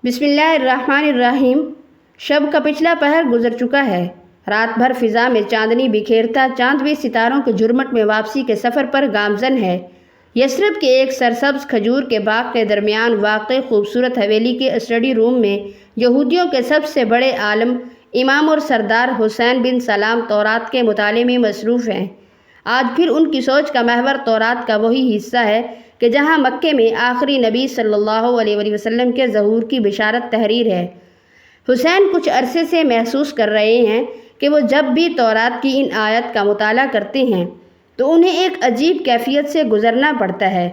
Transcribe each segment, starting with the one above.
بسم اللہ الرحمن الرحیم۔ شب کا پچھلا پہر گزر چکا ہے۔ رات بھر فضا میں چاندنی بکھیرتا چاند بھی ستاروں کے جھرمٹ میں واپسی کے سفر پر گامزن ہے۔ یثرب کے ایک سرسبز کھجور کے باغ کے درمیان واقع خوبصورت حویلی کے اسٹڈی روم میں یہودیوں کے سب سے بڑے عالم امام اور سردار حسین بن سلام تورات کے مطالعے میں مصروف ہیں۔ آج پھر ان کی سوچ کا محور تورات کا وہی حصہ ہے کہ جہاں مکے میں آخری نبی صلی اللہ علیہ وسلم کے ظہور کی بشارت تحریر ہے۔ حسین کچھ عرصے سے محسوس کر رہے ہیں کہ وہ جب بھی تورات کی ان آیات کا مطالعہ کرتے ہیں تو انہیں ایک عجیب کیفیت سے گزرنا پڑتا ہے۔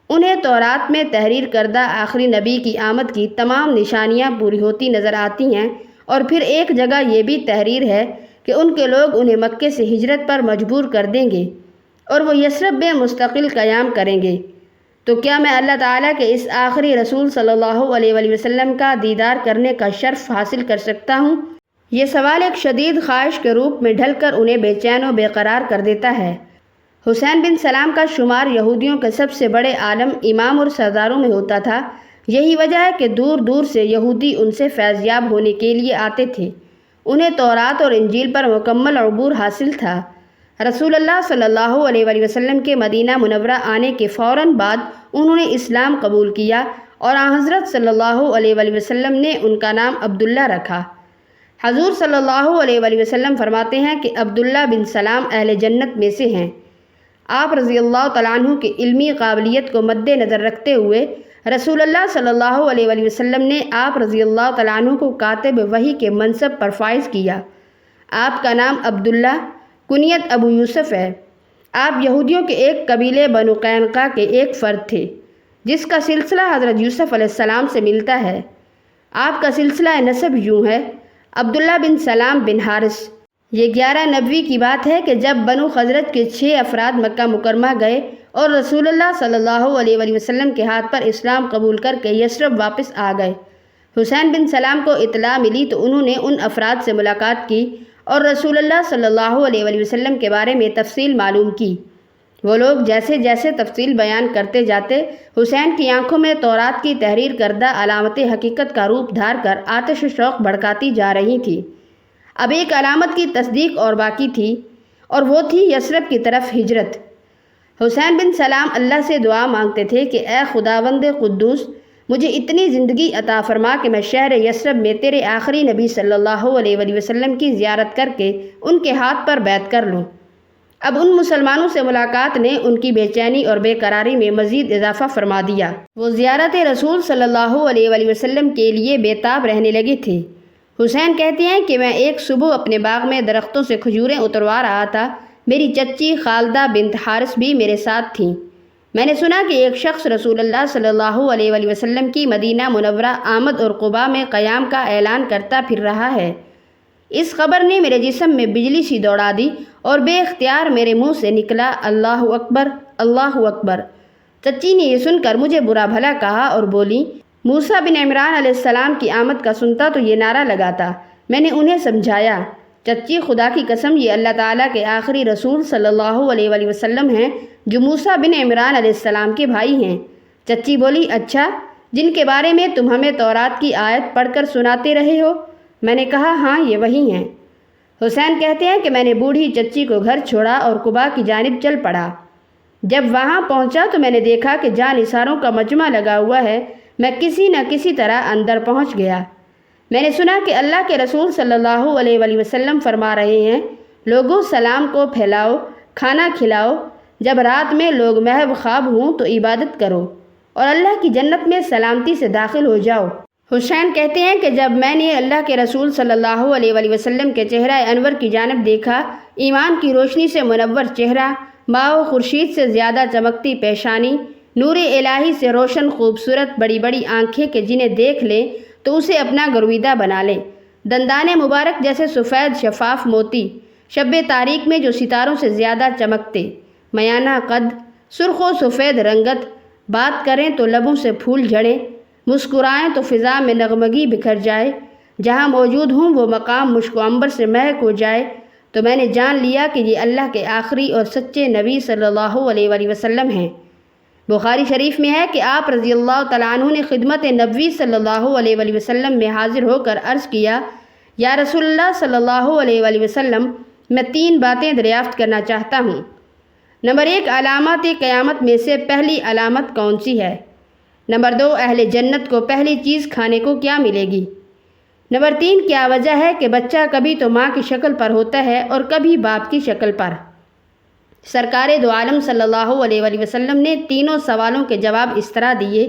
انہیں تورات میں تحریر کردہ آخری نبی کی آمد کی تمام نشانیاں پوری ہوتی نظر آتی ہیں، اور پھر ایک جگہ یہ بھی تحریر ہے کہ ان کے لوگ انہیں مکے سے ہجرت پر مجبور کر دیں گے اور وہ یثرب میں مستقل قیام کریں گے۔ تو کیا میں اللہ تعالیٰ کے اس آخری رسول صلی اللہ علیہ وسلم کا دیدار کرنے کا شرف حاصل کر سکتا ہوں؟ یہ سوال ایک شدید خواہش کے روپ میں ڈھل کر انہیں بے چین و بے قرار کر دیتا ہے۔ حسین بن سلام کا شمار یہودیوں کے سب سے بڑے عالم امام اور سرداروں میں ہوتا تھا۔ یہی وجہ ہے کہ دور دور سے یہودی ان سے فیض یاب ہونے کے لیے آتے تھے۔ انہیں تورات اور انجیل پر مکمل عبور حاصل تھا۔ رسول اللہ صلی اللہ علیہ وسلم کے مدینہ منورہ آنے کے فوراً بعد انہوں نے اسلام قبول کیا اور حضرت صلی اللہ علیہ وسلم نے ان کا نام عبداللہ رکھا۔ حضور صلی اللہ علیہ وسلم فرماتے ہیں کہ عبداللہ بن سلام اہل جنت میں سے ہیں۔ آپ رضی اللہ تعالیٰ عنہ کی علمی قابلیت کو مد نظر رکھتے ہوئے رسول اللہ صلی اللہ علیہ وسلم نے آپ رضی اللہ تعالیٰ عنہ کو کاتب وحی کے منصب پر فائز کیا۔ آپ کا نام عبداللہ کنیت ابو یوسف ہے۔ آپ یہودیوں کے ایک قبیلے بنو قینقاع کے ایک فرد تھے جس کا سلسلہ حضرت یوسف علیہ السلام سے ملتا ہے۔ آپ کا سلسلہ نسب یوں ہے: عبداللہ بن سلام بن حارث۔ یہ 11 نبوی کی بات ہے کہ جب بنو خزرج کے 6 افراد مکہ مکرمہ گئے اور رسول اللہ صلی اللہ علیہ وسلم کے ہاتھ پر اسلام قبول کر کے یثرب واپس آ گئے۔ حسین بن سلام کو اطلاع ملی تو انہوں نے ان افراد سے ملاقات کی اور رسول اللہ صلی اللہ علیہ وسلم کے بارے میں تفصیل معلوم کی۔ وہ لوگ جیسے جیسے تفصیل بیان کرتے جاتے حسین کی آنکھوں میں تورات کی تحریر کردہ علامت حقیقت کا روپ دھار کر آتش و شوق بھڑکاتی جا رہی تھی۔ اب ایک علامت کی تصدیق اور باقی تھی، اور وہ تھی یثرب کی طرف ہجرت۔ حسین بن سلام اللہ سے دعا مانگتے تھے کہ اے خداوند قدوس، مجھے اتنی زندگی عطا فرما کہ میں شہر یثرب میں تیرے آخری نبی صلی اللہ علیہ وسلم کی زیارت کر کے ان کے ہاتھ پر بیعت کر لوں۔ اب ان مسلمانوں سے ملاقات نے ان کی بے چینی اور بے قراری میں مزید اضافہ فرما دیا۔ وہ زیارت رسول صلی اللہ علیہ وسلم کے لیے بے تاب رہنے لگے تھے۔ حسین کہتے ہیں کہ میں ایک صبح اپنے باغ میں درختوں سے کھجوریں اتروا رہا تھا۔ میری چچی خالدہ بنت حارث بھی میرے ساتھ تھیں۔ میں نے سنا کہ ایک شخص رسول اللہ صلی اللہ علیہ وسلم کی مدینہ منورہ آمد اور قباء میں قیام کا اعلان کرتا پھر رہا ہے۔ اس خبر نے میرے جسم میں بجلی سی دوڑا دی اور بے اختیار میرے منہ سے نکلا اللہ اکبر، اللہ اکبر۔ چچی نے یہ سن کر مجھے برا بھلا کہا اور بولی، موسیٰ بن عمران علیہ السلام کی آمد کا سنتا تو یہ نعرہ لگاتا۔ میں نے انہیں سمجھایا، چچی خدا کی قسم یہ اللہ تعالیٰ کے آخری رسول صلی اللہ علیہ وسلم ہیں جو موسیٰ بن عمران علیہ السلام کے بھائی ہیں۔ چچی بولی، اچھا، جن کے بارے میں تم ہمیں تورات کی آیت پڑھ کر سناتے رہے ہو؟ میں نے کہا، ہاں، یہ وہی ہیں۔ حسین کہتے ہیں کہ میں نے بوڑھی چچی کو گھر چھوڑا اور قباء کی جانب چل پڑا۔ جب وہاں پہنچا تو میں نے دیکھا کہ جاں نثاروں کا مجمع لگا ہوا ہے۔ میں کسی نہ کسی طرح اندر پہنچ گیا۔ میں نے سنا کہ اللہ کے رسول صلی اللہ علیہ وسلم فرما رہے ہیں، لوگوں سلام کو پھیلاؤ، کھانا کھلاؤ، جب رات میں لوگ محو خواب ہوں تو عبادت کرو اور اللہ کی جنت میں سلامتی سے داخل ہو جاؤ۔ حسین کہتے ہیں کہ جب میں نے اللہ کے رسول صلی اللہ علیہ وسلم کے چہرہ انور کی جانب دیکھا، ایمان کی روشنی سے منور چہرہ، ماہ و خورشید سے زیادہ چمکتی پیشانی، نور الہی سے روشن خوبصورت بڑی بڑی آنکھیں کہ جنہیں دیکھ لیں تو اسے اپنا گرویدہ بنا لیں، دندان مبارک جیسے سفید شفاف موتی، شب تاریک میں جو ستاروں سے زیادہ چمکتے، میانہ قد، سرخ و سفید رنگت، بات کریں تو لبوں سے پھول جھڑیں، مسکرائیں تو فضا میں نغمگی بکھر جائے، جہاں موجود ہوں وہ مقام مشک و عنبر سے مہک ہو جائے، تو میں نے جان لیا کہ یہ اللہ کے آخری اور سچے نبی صلی اللہ علیہ وسلم ہیں۔ بخاری شریف میں ہے کہ آپ رضی اللہ تعالیٰ عنہ نے خدمت نبوی صلی اللہ علیہ وآلہ وسلم میں حاضر ہو کر عرض کیا، یا رسول اللہ صلی اللہ علیہ وآلہ وسلم، میں 3 باتیں دریافت کرنا چاہتا ہوں۔ نمبر 1، علامات قیامت میں سے پہلی علامت کون سی ہے؟ نمبر 2، اہل جنت کو پہلی چیز کھانے کو کیا ملے گی؟ نمبر 3، کیا وجہ ہے کہ بچہ کبھی تو ماں کی شکل پر ہوتا ہے اور کبھی باپ کی شکل پر؟ سرکار دو عالم صلی اللہ علیہ وآلہ وسلم نے تینوں سوالوں کے جواب اس طرح دیے۔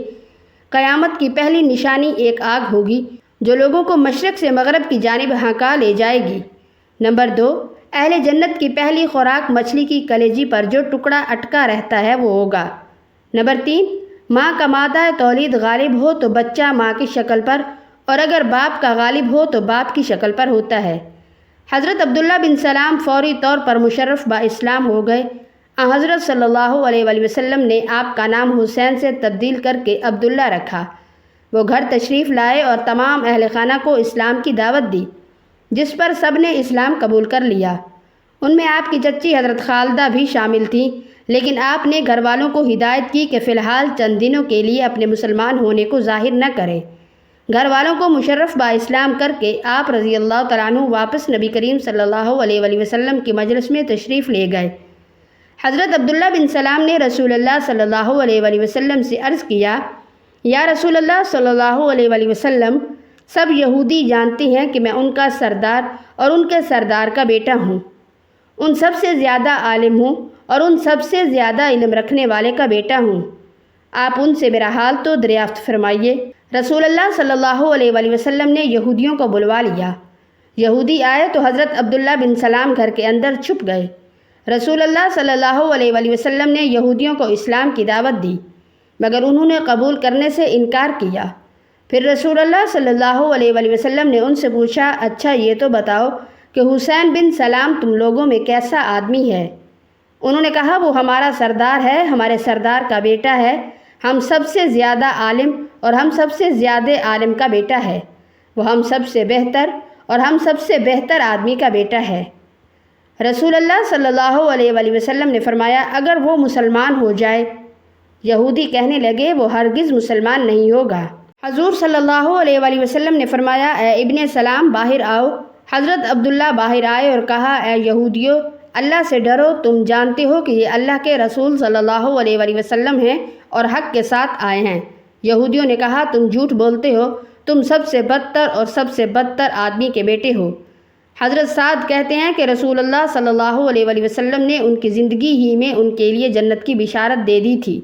قیامت کی پہلی نشانی ایک آگ ہوگی جو لوگوں کو مشرق سے مغرب کی جانب ہانکا لے جائے گی۔ نمبر 2، اہل جنت کی پہلی خوراک مچھلی کی کلیجی پر جو ٹکڑا اٹکا رہتا ہے وہ ہوگا۔ نمبر 3، ماں کا مادہ تولید غالب ہو تو بچہ ماں کی شکل پر، اور اگر باپ کا غالب ہو تو باپ کی شکل پر ہوتا ہے۔ حضرت عبداللہ بن سلام فوری طور پر مشرف با اسلام ہو گئے۔ حضرت صلی اللہ علیہ وآلہ وسلم نے آپ کا نام حسین سے تبدیل کر کے عبداللہ رکھا۔ وہ گھر تشریف لائے اور تمام اہل خانہ کو اسلام کی دعوت دی، جس پر سب نے اسلام قبول کر لیا۔ ان میں آپ کی چچی حضرت خالدہ بھی شامل تھیں، لیکن آپ نے گھر والوں کو ہدایت کی کہ فی الحال چند دنوں کے لیے اپنے مسلمان ہونے کو ظاہر نہ کریں۔ گھر والوں کو مشرف با اسلام کر کے آپ رضی اللہ تعالیٰ عنہ واپس نبی کریم صلی اللہ علیہ وآلہ وسلم کی مجلس میں تشریف لے گئے۔ حضرت عبداللہ بن سلام نے رسول اللہ صلی اللہ علیہ وآلہ وسلم سے عرض کیا، یا رسول اللہ صلی اللہ علیہ وآلہ وسلم، سب یہودی جانتے ہیں کہ میں ان کا سردار اور ان کے سردار کا بیٹا ہوں، ان سب سے زیادہ عالم ہوں اور ان سب سے زیادہ علم رکھنے والے کا بیٹا ہوں۔ آپ ان سے میرا حال تو دریافت فرمائیے۔ رسول اللہ صلی اللہ علیہ وآلہ وسلم نے یہودیوں کو بلوا لیا۔ یہودی آئے تو حضرت عبداللہ بن سلام گھر کے اندر چھپ گئے۔ رسول اللہ صلی اللہ علیہ وآلہ وسلم نے یہودیوں کو اسلام کی دعوت دی، مگر انہوں نے قبول کرنے سے انکار کیا۔ پھر رسول اللہ صلی اللہ علیہ وآلہ وسلم نے ان سے پوچھا، اچھا یہ تو بتاؤ کہ حسین بن سلام تم لوگوں میں کیسا آدمی ہے؟ انہوں نے کہا، وہ ہمارا سردار ہے، ہمارے سردار کا بیٹا ہے، ہم سب سے زیادہ عالم اور ہم سب سے زیادہ عالم کا بیٹا ہے، وہ ہم سب سے بہتر اور ہم سب سے بہتر آدمی کا بیٹا ہے۔ رسول اللہ صلی اللہ علیہ وآلہ وسلم نے فرمایا، اگر وہ مسلمان ہو جائے؟ یہودی کہنے لگے، وہ ہرگز مسلمان نہیں ہوگا۔ حضور صلی اللہ علیہ وآلہ وسلم نے فرمایا، اے ابن سلام باہر آؤ۔ حضرت عبداللہ باہر آئے اور کہا، اے یہودیو، اللہ سے ڈرو، تم جانتے ہو کہ یہ اللہ کے رسول صلی اللہ علیہ وآلہ وسلم ہیں اور حق کے ساتھ آئے ہیں۔ یہودیوں نے کہا، تم جھوٹ بولتے ہو، تم سب سے بدتر اور سب سے بدتر آدمی کے بیٹے ہو۔ حضرت سعد کہتے ہیں کہ رسول اللہ صلی اللہ علیہ وآلہ وسلم نے ان کی زندگی ہی میں ان کے لیے جنت کی بشارت دے دی تھی۔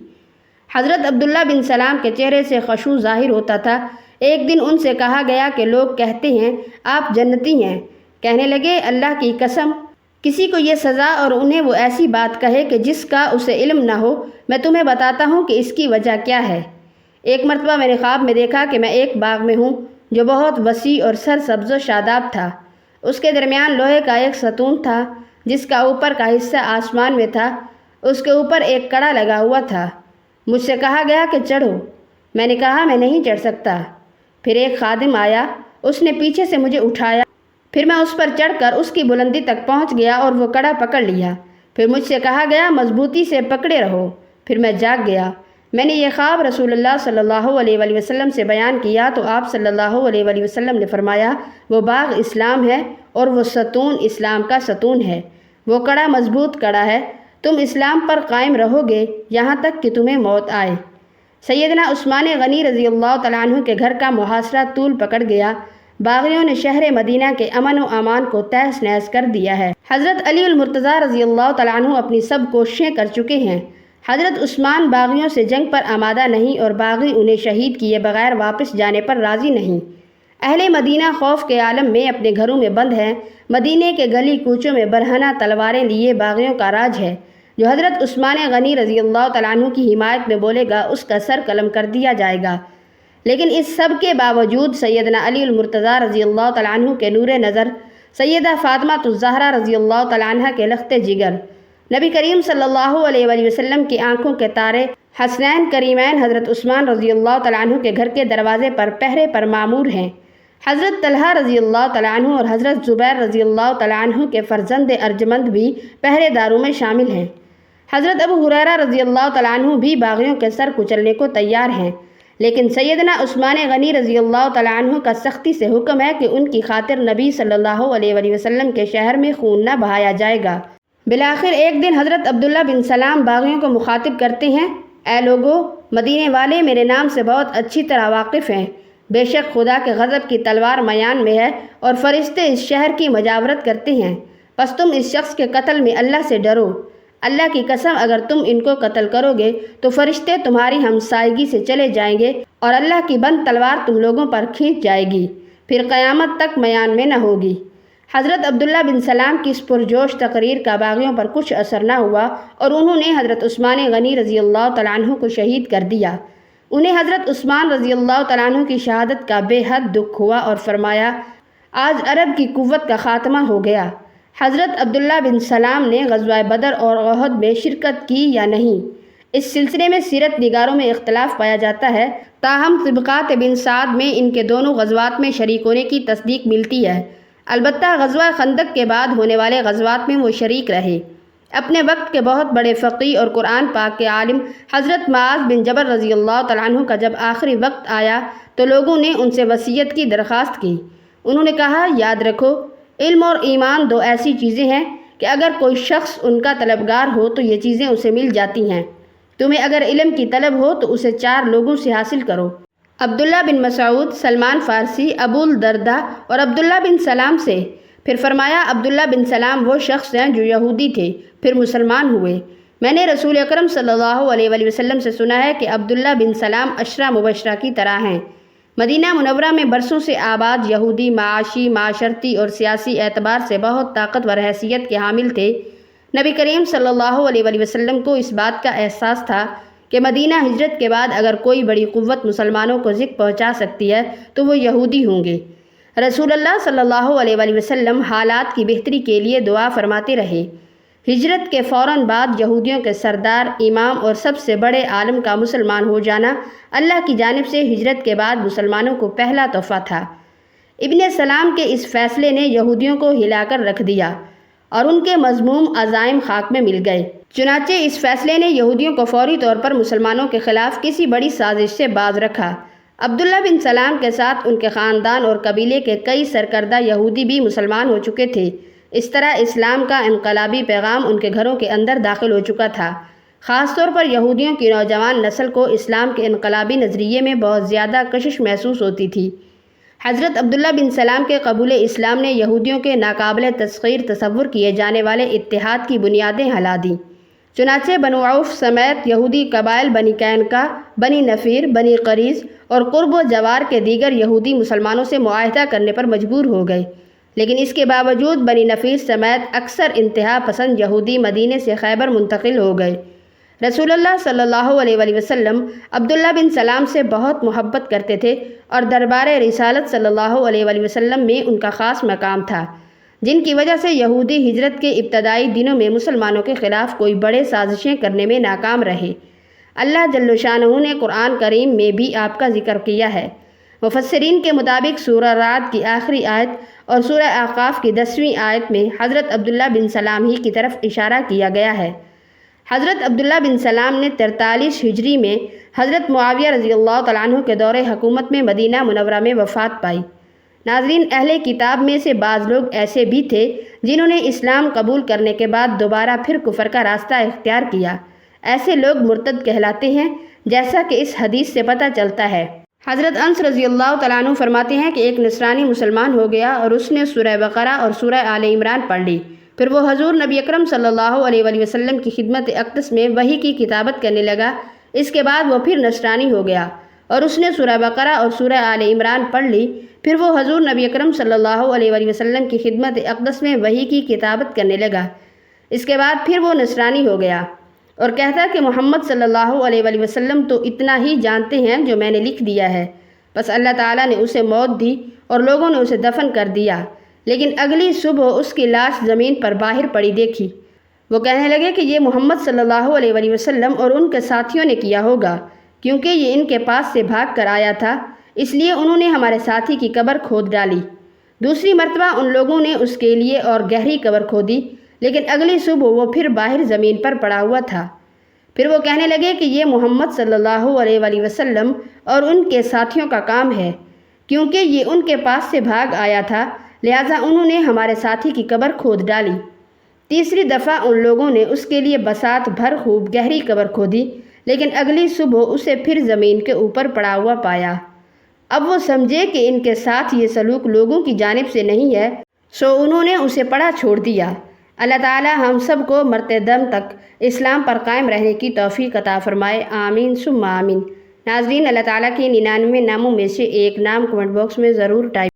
حضرت عبداللہ بن سلام کے چہرے سے خشوع ظاہر ہوتا تھا۔ ایک دن ان سے کہا گیا کہ لوگ کہتے ہیں آپ جنتی ہیں۔ کہنے لگے، اللہ کی قسم، کسی کو یہ سزا اور انہیں وہ ایسی بات کہے کہ جس کا اسے علم نہ ہو، میں تمہیں بتاتا ہوں کہ اس کی وجہ کیا ہے۔ ایک مرتبہ میں نے خواب میں دیکھا کہ میں ایک باغ میں ہوں جو بہت وسیع اور سرسبز و شاداب تھا۔ اس کے درمیان لوہے کا ایک ستون تھا جس کا اوپر کا حصہ آسمان میں تھا، اس کے اوپر ایک کڑا لگا ہوا تھا۔ مجھ سے کہا گیا کہ چڑھو۔ میں نے کہا، میں نہیں چڑھ سکتا۔ پھر ایک خادم آیا، اس نے پیچھے سے مجھے اٹھایا، پھر میں اس پر چڑھ کر اس کی بلندی تک پہنچ گیا اور وہ کڑا پکڑ لیا۔ پھر مجھ سے کہا گیا، مضبوطی سے پکڑے رہو۔ پھر میں جاگ گیا۔ میں نے یہ خواب رسول اللہ صلی اللہ علیہ وآلہ وسلم سے بیان کیا تو آپ صلی اللہ علیہ وآلہ وسلم نے فرمایا، وہ باغ اسلام ہے اور وہ ستون اسلام کا ستون ہے، وہ کڑا مضبوط کڑا ہے، تم اسلام پر قائم رہو گے یہاں تک کہ تمہیں موت آئے۔ سیدنا عثمان غنی رضی اللہ تعالیٰ عنہ کے گھر کا محاصرہ طول پکڑ گیا۔ باغیوں نے شہر مدینہ کے امن و امان کو تہس نہس کر دیا ہے۔ حضرت علی المرتضیٰ رضی اللہ تعالیٰ عنہ اپنی سب کوششیں کر چکے ہیں۔ حضرت عثمان باغیوں سے جنگ پر آمادہ نہیں اور باغی انہیں شہید کیے بغیر واپس جانے پر راضی نہیں۔ اہل مدینہ خوف کے عالم میں اپنے گھروں میں بند ہیں۔ مدینے کے گلی کوچوں میں برہنہ تلواریں لیے باغیوں کا راج ہے۔ جو حضرت عثمان غنی رضی اللہ تعالیٰ عنہ کی حمایت میں بولے گا اس کا سر قلم کر دیا جائے گا۔ لیکن اس سب کے باوجود سیدنا علی المرتضیٰ رضی اللہ تعالیٰ عنہ کے نور نظر، سیدہ فاطمہ الزہرا رضی اللہ تعالیٰ عنہ کے لخت جگر، نبی کریم صلی اللہ علیہ وآلہ وسلم کی آنکھوں کے تارے، حسنین کریمین حضرت عثمان رضی اللہ تعالیٰ عنہ کے گھر کے دروازے پر پہرے پر معمور ہیں۔ حضرت طلحہ رضی اللہ تعالیٰ عنہ اور حضرت زبیر رضی اللہ تعالیٰ عنہ کے فرزند ارجمند بھی پہرے داروں میں شامل ہیں۔ حضرت ابو ہریرہ رضی اللہ تعالیٰ عنہ بھی باغیوں کے سر کچلنے کو تیار ہیں، لیکن سیدنا عثمان غنی رضی اللہ تعالیٰ عنہ کا سختی سے حکم ہے کہ ان کی خاطر نبی صلی اللہ علیہ وآلہ وسلم کے شہر میں خون نہ بہایا جائے گا۔ بالآخر ایک دن حضرت عبداللہ بن سلام باغیوں کو مخاطب کرتے ہیں، اے لوگو، مدینے والے میرے نام سے بہت اچھی طرح واقف ہیں۔ بے شک خدا کے غضب کی تلوار میان میں ہے اور فرشتے اس شہر کی مجاورت کرتے ہیں، پس تم اس شخص کے قتل میں اللہ سے ڈرو۔ اللہ کی قسم اگر تم ان کو قتل کرو گے تو فرشتے تمہاری ہمسائیگی سے چلے جائیں گے اور اللہ کی بند تلوار تم لوگوں پر کھینچ جائے گی، پھر قیامت تک میان میں نہ ہوگی۔ حضرت عبداللہ بن سلام کی اس پرجوش تقریر کا باغیوں پر کچھ اثر نہ ہوا اور انہوں نے حضرت عثمان غنی رضی اللہ تعالیٰ عنہ کو شہید کر دیا۔ انہیں حضرت عثمان رضی اللہ تعالیٰ عنہ کی شہادت کا بے حد دکھ ہوا اور فرمایا، آج عرب کی قوت کا خاتمہ ہو گیا۔ حضرت عبداللہ بن سلام نے غزوہ بدر اور احد میں شرکت کی یا نہیں، اس سلسلے میں سیرت نگاروں میں اختلاف پایا جاتا ہے، تاہم طبقات بن سعد میں ان کے دونوں غزوات میں شریک ہونے کی تصدیق ملتی ہے۔ البتہ غزوہ خندق کے بعد ہونے والے غزوات میں وہ شریک رہے۔ اپنے وقت کے بہت بڑے فقیہ اور قرآن پاک کے عالم حضرت معاذ بن جبل رضی اللہ تعالیٰ عنہ کا جب آخری وقت آیا تو لوگوں نے ان سے وصیت کی درخواست کی۔ انہوں نے کہا، یاد رکھو، علم اور ایمان دو ایسی چیزیں ہیں کہ اگر کوئی شخص ان کا طلبگار ہو تو یہ چیزیں اسے مل جاتی ہیں۔ تمہیں اگر علم کی طلب ہو تو اسے 4 لوگوں سے حاصل کرو: عبداللہ بن مسعود، سلمان فارسی، ابو الدرداء اور عبداللہ بن سلام سے۔ پھر فرمایا، عبداللہ بن سلام وہ شخص ہیں جو یہودی تھے، پھر مسلمان ہوئے۔ میں نے رسول اکرم صلی اللہ علیہ وآلہ وسلم سے سنا ہے کہ عبداللہ بن سلام عشرہ مبشرہ کی طرح ہیں۔ مدینہ منورہ میں برسوں سے آباد یہودی معاشی، معاشرتی اور سیاسی اعتبار سے بہت طاقتور حیثیت کے حامل تھے۔ نبی کریم صلی اللہ علیہ وآلہ وسلم کو اس بات کا احساس تھا کہ مدینہ ہجرت کے بعد اگر کوئی بڑی قوت مسلمانوں کو ذکر پہنچا سکتی ہے تو وہ یہودی ہوں گے۔ رسول اللہ صلی اللہ علیہ وآلہ وسلم حالات کی بہتری کے لیے دعا فرماتے رہے۔ ہجرت کے فوراً بعد یہودیوں کے سردار، امام اور سب سے بڑے عالم کا مسلمان ہو جانا اللہ کی جانب سے ہجرت کے بعد مسلمانوں کو پہلا تحفہ تھا۔ ابن سلام کے اس فیصلے نے یہودیوں کو ہلا کر رکھ دیا اور ان کے مذموم عزائم خاک میں مل گئے۔ چنانچہ اس فیصلے نے یہودیوں کو فوری طور پر مسلمانوں کے خلاف کسی بڑی سازش سے باز رکھا۔ عبداللہ بن سلام کے ساتھ ان کے خاندان اور قبیلے کے کئی سرکردہ یہودی بھی مسلمان ہو چکے تھے۔ اس طرح اسلام کا انقلابی پیغام ان کے گھروں کے اندر داخل ہو چکا تھا۔ خاص طور پر یہودیوں کی نوجوان نسل کو اسلام کے انقلابی نظریے میں بہت زیادہ کشش محسوس ہوتی تھی۔ حضرت عبداللہ بن سلام کے قبول اسلام نے یہودیوں کے ناقابل تسخیر تصور کیے جانے والے اتحاد کی بنیادیں ہلا دیں۔ چنانچہ بنو عوف سمیت یہودی قبائل بنی قینقاع، بنی نفیر، بنی قریظ اور قرب و جوار کے دیگر یہودی مسلمانوں سے معاہدہ کرنے پر مجبور ہو گئے، لیکن اس کے باوجود بنی نفیر سمیت اکثر انتہا پسند یہودی مدینے سے خیبر منتقل ہو گئے۔ رسول اللہ صلی اللہ علیہ وآلہ وسلم عبداللہ بن سلام سے بہت محبت کرتے تھے اور دربار رسالت صلی اللہ علیہ وآلہ وسلم میں ان کا خاص مقام تھا، جن کی وجہ سے یہودی ہجرت کے ابتدائی دنوں میں مسلمانوں کے خلاف کوئی بڑے سازشیں کرنے میں ناکام رہے۔ اللہ جل شانہ نے قرآن کریم میں بھی آپ کا ذکر کیا ہے۔ مفسرین کے مطابق سورہ رعد کی آخری آیت اور سورہ اعقاف کی 10ویں آیت میں حضرت عبداللہ بن سلام ہی کی طرف اشارہ کیا گیا ہے۔ حضرت عبداللہ بن سلام نے 43 ہجری میں حضرت معاویہ رضی اللہ تعالیٰ عنہ کے دور حکومت میں مدینہ منورہ میں وفات پائی۔ ناظرین، اہل کتاب میں سے بعض لوگ ایسے بھی تھے جنہوں نے اسلام قبول کرنے کے بعد دوبارہ پھر کفر کا راستہ اختیار کیا۔ ایسے لوگ مرتد کہلاتے ہیں، جیسا کہ اس حدیث سے پتہ چلتا ہے۔ حضرت انس رضی اللہ تعالیٰ عنہ فرماتے ہیں کہ ایک نصرانی مسلمان ہو گیا اور اس نے سورہ بقرہ اور سورہ آل عمران پڑھ لی۔ پھر وہ حضور نبی اکرم صلی اللہ علیہ وآلہ وسلم کی خدمت اقدس میں وحی کی کتابت کرنے لگا۔ اس کے بعد وہ پھر نصرانی ہو گیا اور اس نے سورہ بقرہ اور سورہ آل عمران پڑھ لی۔ پھر وہ حضور نبی اکرم صلی اللہ علیہ وآلہ وسلم کی خدمت اقدس میں وحی کی کتابت کرنے لگا۔ اس کے بعد پھر وہ نصرانی ہو گیا اور کہتا کہ محمد صلی اللہ علیہ وآلہ وسلم تو اتنا ہی جانتے ہیں جو میں نے لکھ دیا ہے۔ بس اللہ تعالیٰ نے اسے موت دی اور لوگوں نے اسے دفن کر دیا، لیکن اگلی صبح اس کی لاش زمین پر باہر پڑی دیکھی۔ وہ کہنے لگے کہ یہ محمد صلی اللہ علیہ وآلہ وسلم اور ان کے ساتھیوں نے کیا ہوگا، کیونکہ یہ ان کے پاس سے بھاگ کر آیا تھا، اس لیے انہوں نے ہمارے ساتھی کی قبر کھود ڈالی۔ دوسری مرتبہ ان لوگوں نے اس کے لیے اور گہری قبر کھودی، لیکن اگلی صبح وہ پھر باہر زمین پر پڑا ہوا تھا۔ پھر وہ کہنے لگے کہ یہ محمد صلی اللہ علیہ وآلہ وسلم اور ان کے ساتھیوں کا کام ہے، کیونکہ یہ ان کے پاس سے بھاگ آیا تھا، لہٰذا انہوں نے ہمارے ساتھی کی قبر کھود ڈالی۔ تیسری دفعہ ان لوگوں نے اس کے لیے بساط بھر خوب گہری قبر کھودی، لیکن اگلی صبح اسے پھر زمین کے اوپر پڑا ہوا پایا۔ اب وہ سمجھے کہ ان کے ساتھ یہ سلوک لوگوں کی جانب سے نہیں ہے، سو انہوں نے اسے پڑا چھوڑ دیا۔ اللہ تعالی ہم سب کو مرتے دم تک اسلام پر قائم رہنے کی توفیق عطا فرمائے، آمین ثم آمین۔ ناظرین، اللہ تعالیٰ کے 99 ناموں میں سے ایک نام کمنٹ باکس میں ضرور ٹائپ